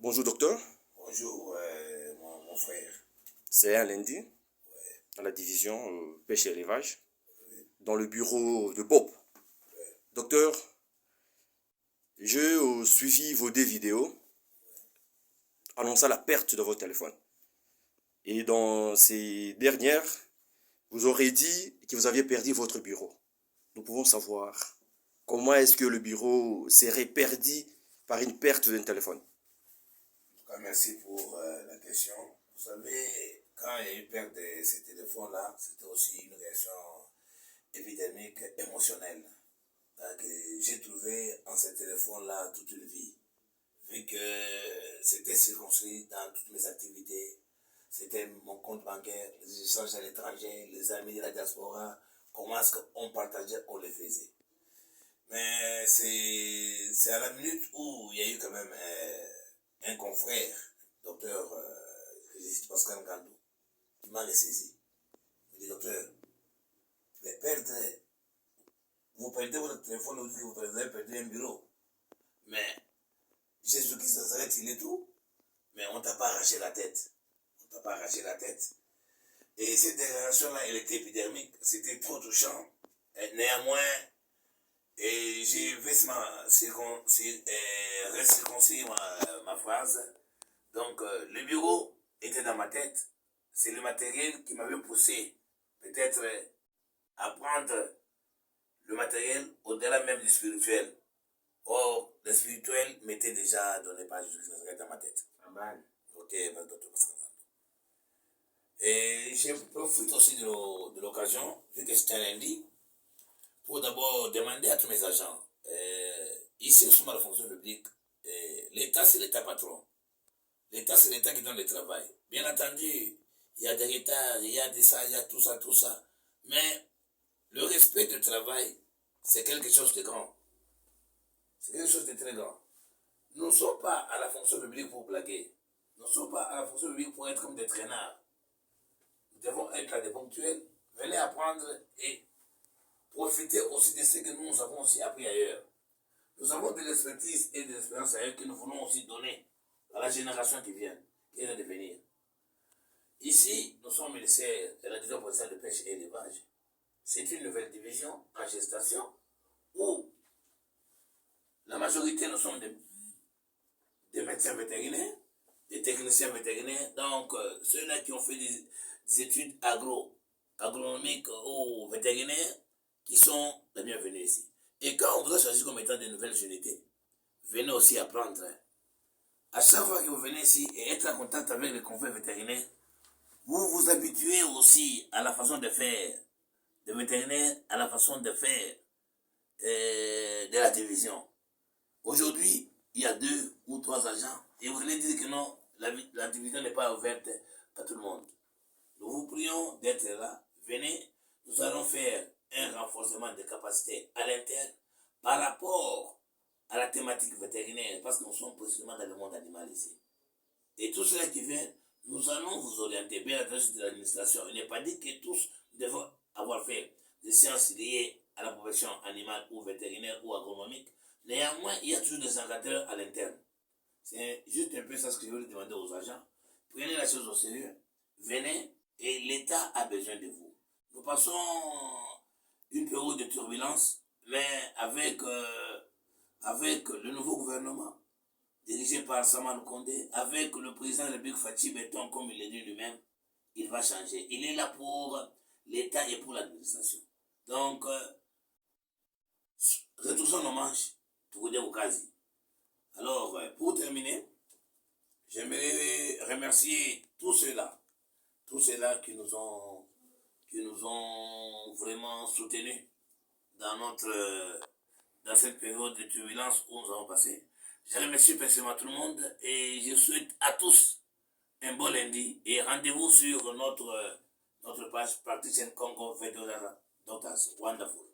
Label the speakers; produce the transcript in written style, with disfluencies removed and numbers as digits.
Speaker 1: Bonjour docteur,
Speaker 2: Bonjour, mon frère.
Speaker 1: c'est un lundi à la division pêche et élevage dans le bureau de Bob. Docteur, j'ai suivi vos deux vidéos annonçant la perte de votre téléphone. Et dans ces dernières, vous aurez dit que vous aviez perdu votre bureau. Nous pouvons savoir comment est-ce que le bureau serait perdu par une perte d'un téléphone.
Speaker 2: En tout cas, merci pour la question. Vous savez, quand il y a eu perte de ces téléphones-là, c'était aussi une réaction épidémique émotionnelle que j'ai trouvé en ces téléphones-là toute une vie. Vu que c'était circonscrit dans toutes mes activités, c'était mon compte bancaire, les échanges à l'étranger, les amis de la diaspora, comment est-ce qu'on partageait, on les faisait. Mais c'est à la minute où il y a eu quand même un confrère, docteur Régis Pascal Gandou, qui m'a ressaisi. Il me dit, docteur, vous perdez votre téléphone aussi, vous perdez un bureau. Mais Jésus-Christ de Nazareth, il est tout. Mais on ne t'a pas arraché la tête. On ne t'a pas arraché la tête. Et cette déclaration-là, elle était épidermique. C'était trop touchant. Néanmoins, et j'ai recirconcis ma phrase. Donc, le bureau était dans ma tête. C'est le matériel qui m'avait poussé, peut-être, à prendre le matériel au-delà même du spirituel. Or, le spirituel m'était déjà donné par Jésus-Christ dans ma tête. Amen. Ok, docteur Pascal. Et je profite aussi de l'occasion, vu que c'est un lundi, pour d'abord demander à tous mes agents, ici nous sommes à la fonction publique, l'État c'est l'État patron. L'État c'est l'État qui donne le travail. Bien entendu, il y a des retards, il y a des ça, il y a tout ça. Mais le respect du travail, c'est quelque chose de grand. C'est quelque chose de très grand. Nous ne sommes pas à la fonction publique pour blaguer. Nous ne sommes pas à la fonction publique pour être comme des traînards. Nous devons être là des ponctuels. Venez apprendre et profiter aussi de ce que nous avons aussi appris ailleurs. Nous avons de l'expertise et de l'expérience ailleurs que nous voulons aussi donner à la génération qui vient, qui est de venir. Ici, nous sommes au ministère de la division provinciale de pêche et élevage. C'est une nouvelle division en gestation où la majorité, nous sommes des médecins vétérinaires, des techniciens vétérinaires, donc ceux-là qui ont fait des études agronomiques ou vétérinaires, qui sont les bienvenus ici. Et quand on vous a choisi comme étant de nouvelles unités, venez aussi apprendre. À chaque fois que vous venez ici et être en contact avec les confrères vétérinaires, vous vous habituez aussi à la façon de faire des vétérinaires, à la façon de faire de la division. Aujourd'hui, il y a 2 ou 3 agents et vous allez dire que non, la division n'est pas ouverte à tout le monde. Nous vous prions d'être là. Venez, nous allons faire un renforcement des capacités à l'interne par rapport à la thématique vétérinaire, parce que nous sommes précisément dans le monde animal ici. Et tout cela qui vient, nous allons vous orienter bien à travers de l'administration. Il n'est pas dit que tous devons avoir fait des sciences liées à la profession animale ou vétérinaire ou agronomique. Néanmoins, il y a toujours des encadreurs à l'interne. C'est juste un peu ça ce que je veux demander aux agents. Prenez la chose au sérieux, venez, et l'État a besoin de vous. Nous passons une période de turbulence, mais avec le nouveau gouvernement, dirigé par Saman Kondé, avec le président de la République Fatih Beton, comme il l'a dit lui-même, il va changer. Il est là pour l'État et pour l'administration. Donc, retroussons nos manches, Touré Okazi. Alors, pour terminer, j'aimerais remercier tous ceux-là qui nous ont vraiment soutenus dans cette période de turbulence où nous avons passé. Je remercie personnellement tout le monde et je souhaite à tous un bon lundi et rendez-vous sur notre page Practitioner Congo Federal Doctors. Wonderful.